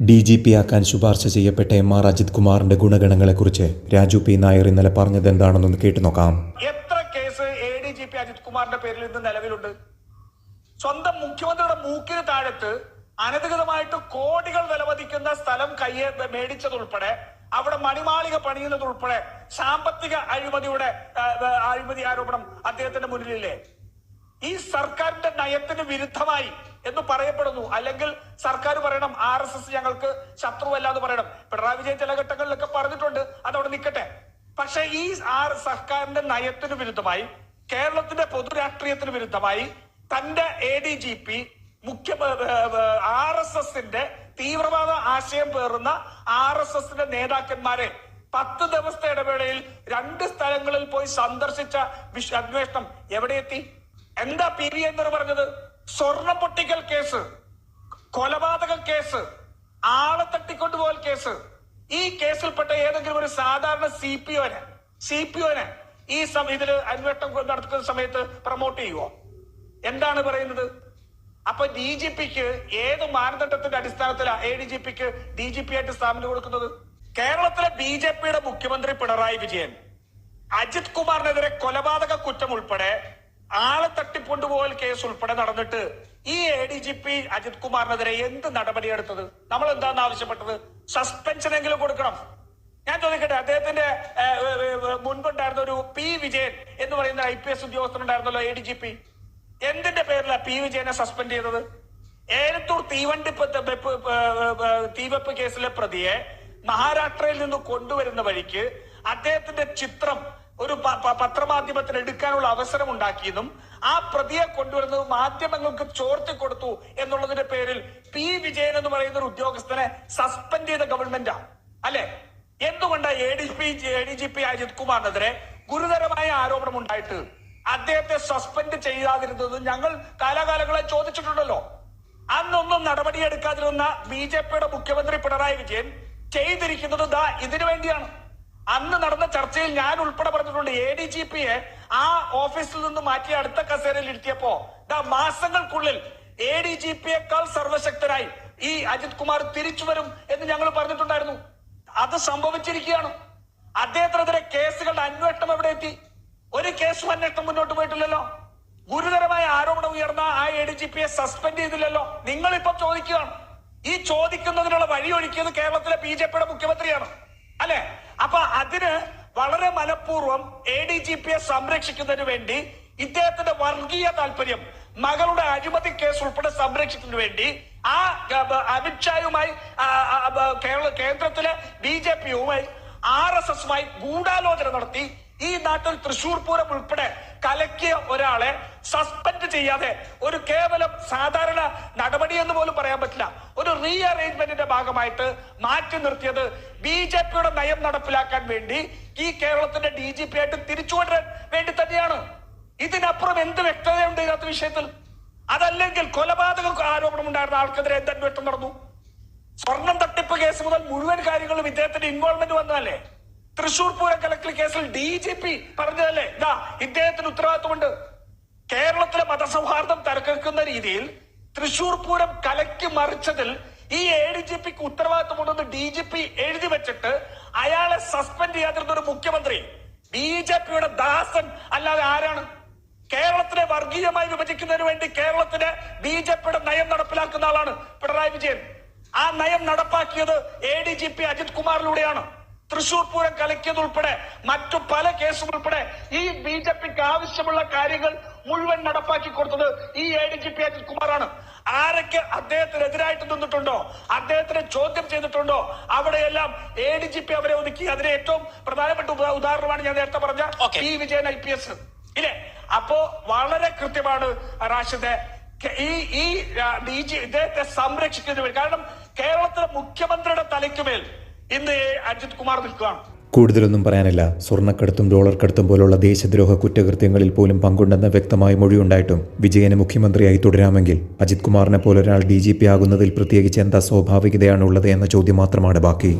DGP ആക്കാൻ ശുപാർശ ചെയ്യപ്പെട്ട MR അജിത് കുമാറിന്റെ ഗുണഗണങ്ങളെക്കുറിച്ച് രാജു പി നായർ ഇന്നലെ പറഞ്ഞത് എന്താണെന്നൊന്ന് കേട്ടു നോക്കാം. എത്ര കേസ് ADGP അജിത് കുമാറിന്റെ പേരിൽ ഇന്ന് നിലവിലുണ്ട്? സ്വന്തം മുഖ്യമന്ത്രിയുടെ മൂക്കിന് താഴത്ത് അനധികൃതമായിട്ട് കോടികൾ വിലമതിക്കുന്ന സ്ഥലം കയ്യെ മേടിച്ചതുൾപ്പെടെ അവിടെ മണിമാളിക പണിയുന്നതുൾപ്പെടെ സാമ്പത്തിക അഴിമതി ആരോപണം അദ്ദേഹത്തിന്റെ മുന്നിലില്ലേ? ഈ സർക്കാരിന്റെ നയത്തിന് വിരുദ്ധമായി എന്ന് പറയപ്പെടുന്നു. അല്ലെങ്കിൽ സർക്കാർ പറയണം RSS ഞങ്ങൾക്ക് ശത്രുവല്ല എന്ന് പറയണം. പിണറായി വിജയൻ ചില ഘട്ടങ്ങളിലൊക്കെ പറഞ്ഞിട്ടുണ്ട്, അതവിടെ നിൽക്കട്ടെ. പക്ഷെ ഈ സർക്കാരിന്റെ നയത്തിന് വിരുദ്ധമായി, കേരളത്തിന്റെ പൊതുരാഷ്ട്രീയത്തിന് വിരുദ്ധമായി തന്റെ ADGP RSSന്റെ തീവ്രവാദ ആശയം പേറുന്ന RSSന്റെ നേതാക്കന്മാരെ 10 ദിവസത്തെ ഇടവേളയിൽ 2 സ്ഥലങ്ങളിൽ പോയി സന്ദർശിച്ച അന്വേഷണം എവിടെ എത്തി? എന്താ PV എന്ന് പറഞ്ഞത്? സ്വർണം പൊട്ടിക്കൽ കേസ്, കൊലപാതക കേസ്, ആളെ തട്ടിക്കൊണ്ടുപോകൽ കേസ്. ഈ കേസിൽപ്പെട്ട ഏതെങ്കിലും ഒരു സാധാരണ CPOനെ ഈ ഇതില് അന്വേഷണം നടത്തുന്ന സമയത്ത് പ്രൊമോട്ട് ചെയ്യുവോ? എന്താണ് പറയുന്നത്? അപ്പൊ DGPക്ക് ഏത് മാനദണ്ഡത്തിന്റെ അടിസ്ഥാനത്തിലാണ് ADGPക്ക് DGP ആയിട്ട് സ്ഥാപനം കൊടുക്കുന്നത്? കേരളത്തിലെ BJPയുടെ മുഖ്യമന്ത്രി പിണറായി വിജയൻ അജിത് കുമാറിനെതിരെ കൊലപാതക കുറ്റം ഉൾപ്പെടെ ആളെ തട്ടിക്കൊണ്ടുപോകൽ കേസ് ഉൾപ്പെടെ നടന്നിട്ട് ഈ ADGP അജിത് കുമാറിനെതിരെ എന്ത് നടപടിയെടുത്തത്? നമ്മൾ എന്താണ് ആവശ്യപ്പെട്ടത്? സസ്പെൻഷനെങ്കിലും കൊടുക്കണം. ഞാൻ ചോദിക്കട്ടെ, അദ്ദേഹത്തിന്റെ മുൻപുണ്ടായിരുന്ന ഒരു P വിജയൻ എന്ന് പറയുന്ന IPS ഉദ്യോഗസ്ഥനുണ്ടായിരുന്നല്ലോ ADGP. എന്തിന്റെ പേരിലാണ് P വിജയനെ സസ്പെൻഡ് ചെയ്തത്? ഏലത്തൂർ തീവെപ്പ് കേസിലെ പ്രതിയെ മഹാരാഷ്ട്രയിൽ നിന്ന് കൊണ്ടുവരുന്ന വഴിക്ക് അദ്ദേഹത്തിന്റെ ചിത്രം ഒരു പത്രമാധ്യമത്തിന് എടുക്കാനുള്ള അവസരം ഉണ്ടാക്കിയതും ആ പ്രതിയെ കൊണ്ടുവരുന്നത് മാധ്യമങ്ങൾക്ക് ചോർത്തി കൊടുത്തു എന്നുള്ളതിന്റെ പേരിൽ P വിജയൻ എന്ന് പറയുന്ന ഒരു ഉദ്യോഗസ്ഥനെ സസ്പെൻഡ് ചെയ്ത ഗവൺമെന്റാ അല്ലെ? എന്തുകൊണ്ടാണ് ADGP അജിത് കുമാറിനെതിരെ ഗുരുതരമായ ആരോപണം ഉണ്ടായിട്ട് അദ്ദേഹത്തെ സസ്പെൻഡ് ചെയ്യാതിരുന്നത് ഞങ്ങൾ കാലാകാലങ്ങളായി ചോദിച്ചിട്ടുണ്ടല്ലോ. അന്നൊന്നും നടപടിയെടുക്കാതിരുന്ന BJPയുടെ മുഖ്യമന്ത്രി പിണറായി വിജയൻ ചെയ്തിരിക്കുന്നത് ഇതിനു വേണ്ടിയാണ്. അന്ന് നടന്ന ചർച്ചയിൽ ഞാൻ ഉൾപ്പെടെ പറഞ്ഞിട്ടുണ്ട്, ADGPയെ ആ ഓഫീസിൽ നിന്ന് മാറ്റി അടുത്ത കസേരയിൽ ഇരുത്തിയപ്പോ മാസങ്ങൾക്കുള്ളിൽ ADGPയേക്കാൾ സർവശക്തനായി ഈ അജിത് കുമാർ തിരിച്ചു വരും എന്ന് ഞങ്ങൾ പറഞ്ഞിട്ടുണ്ടായിരുന്നു. അത് സംഭവിച്ചിരിക്കുകയാണ്. അദ്ദേഹത്തിനെതിരെ കേസുകളുടെ അന്വേഷണം എവിടെ എത്തി? ഒരു കേസും അന്വേഷണം മുന്നോട്ട് പോയിട്ടില്ലല്ലോ. ഗുരുതരമായ ആരോപണം ഉയർന്ന ആ ADGPയെ സസ്പെൻഡ് ചെയ്തില്ലല്ലോ. നിങ്ങളിപ്പോ ചോദിക്കുകയാണ്. ഈ ചോദിക്കുന്നതിനുള്ള വഴിയൊരുക്കിയത് കേരളത്തിലെ BJPയുടെ മുഖ്യമന്ത്രിയാണ് അല്ലെ? അപ്പൊ അതിന് വളരെ മനഃപൂർവ്വം ADGPയെ സംരക്ഷിക്കുന്നതിന് വേണ്ടി ഇദ്ദേഹത്തിന്റെ വർഗീയ താല്പര്യം, മകളുടെ അഴിമതി കേസ് ഉൾപ്പെടെ സംരക്ഷിക്കുന്നതിന് വേണ്ടി ആ അമിത്ഷായുമായി കേന്ദ്രത്തിലെ BJPയുമായി RSSുമായി ഗൂഢാലോചന നടത്തി ഈ നാട്ടിൽ തൃശൂർ പൂരം ഉൾപ്പെടെ കലക്കിയ ഒരാളെ സസ്പെൻഡ് ചെയ്യാതെ ഒരു കേവലം സാധാരണ നടപടി എന്ന് പോലും പറയാൻ പറ്റില്ല, ഒരു റീ അറേഞ്ച്മെന്റിന്റെ ഭാഗമായിട്ട് മാറ്റി നിർത്തിയത് BJPയുടെ നയം നടപ്പിലാക്കാൻ വേണ്ടി ഈ കേരളത്തിന്റെ DGP ആയിട്ട് തിരിച്ചുകൊണ്ടുവരാൻ വേണ്ടി തന്നെയാണ്. ഇതിനപ്പുറം എന്ത് വ്യക്തതയുണ്ട് ഇതിനകത്ത് വിഷയത്തിൽ? അതല്ലെങ്കിൽ കൊലപാതക ആരോപണം ഉണ്ടായിരുന്ന ആൾക്കെതിരെ എന്ത് അന്വേഷണം നടന്നു? സ്വർണം തട്ടിപ്പ് കേസ് മുതൽ മുഴുവൻ കാര്യങ്ങളും ഇദ്ദേഹത്തിന്റെ ഇൻവോൾവ്മെന്റ് വന്നതല്ലേ? തൃശൂർ പൂരം കലക്കൽ കേസിൽ DGP പറഞ്ഞതല്ലേ ഇദ്ദേഹത്തിന് ഉത്തരവാദിത്വമുണ്ട്. കേരളത്തിലെ മതസൗഹാർദ്ദം തകർക്കുന്ന രീതിയിൽ തൃശൂർ പൂരം കലക്കി മറിച്ചതിൽ ഈ ADGPക്ക് ഉത്തരവാദിത്വമുണ്ടെന്ന് DGP എഴുതി വെച്ചിട്ട് അയാളെ സസ്പെൻഡ് ചെയ്യാതിരുന്ന ഒരു മുഖ്യമന്ത്രി BJPയുടെ ദാസൻ അല്ലാതെ ആരാണ്? കേരളത്തിനെ വർഗീയമായി വിഭജിക്കുന്നതിന് വേണ്ടി കേരളത്തിലെ BJPയുടെ നയം നടപ്പിലാക്കുന്ന ആളാണ് പിണറായി വിജയൻ. ആ നയം നടപ്പാക്കിയത് ADGP അജിത് കുമാറിലൂടെയാണ്. തൃശൂർ പൂരം കലക്കിയതുൾപ്പെടെ മറ്റു പല കേസും ഉൾപ്പെടെ ഈ BJPക്ക് ആവശ്യമുള്ള കാര്യങ്ങൾ മുഴുവൻ നടപ്പാക്കി കൊടുത്തത് ഈ ADGP അജിത് കുമാറാണ്. ആരൊക്കെ അദ്ദേഹത്തിനെതിരായിട്ട് നിന്നിട്ടുണ്ടോ, അദ്ദേഹത്തിനെ ചോദ്യം ചെയ്തിട്ടുണ്ടോ, അവിടെയെല്ലാം ADGP അവരെ ഒതുക്കി. അതിന് ഏറ്റവും പ്രധാനപ്പെട്ട ഉദാഹരണമാണ് ഞാൻ നേരത്തെ പറഞ്ഞ P വിജയൻ IPS ഇല്ലേ? അപ്പോ വളരെ കൃത്യമാണ് റാഷിദെ ഈ ഇദ്ദേഹത്തെ സംരക്ഷിക്കുന്നതിന് വേണ്ടി. കാരണം കേരളത്തിലെ മുഖ്യമന്ത്രിയുടെ തലയ്ക്കുമേൽ ഇന്ന് അജിത് കുമാർ നിൽക്കുകയാണ്. കൂടുതലൊന്നും പറയാനില്ല. സ്വർണ്ണക്കടത്തും ഡോളർ കടത്തും പോലുള്ള ദേശദ്രോഹ കുറ്റകൃത്യങ്ങളിൽ പോലും പങ്കുണ്ടെന്ന വ്യക്തമായ മൊഴിയുണ്ടായിട്ടും വിജയനെ മുഖ്യമന്ത്രിയായി തുടരാമെങ്കിൽ അജിത് കുമാറിനെ പോലൊരാൾ DGP ആകുന്നതിൽ പ്രത്യേകിച്ച് എന്താ സ്വാഭാവികതയാണുള്ളത് എന്ന ചോദ്യം മാത്രമാണ് ബാക്കി.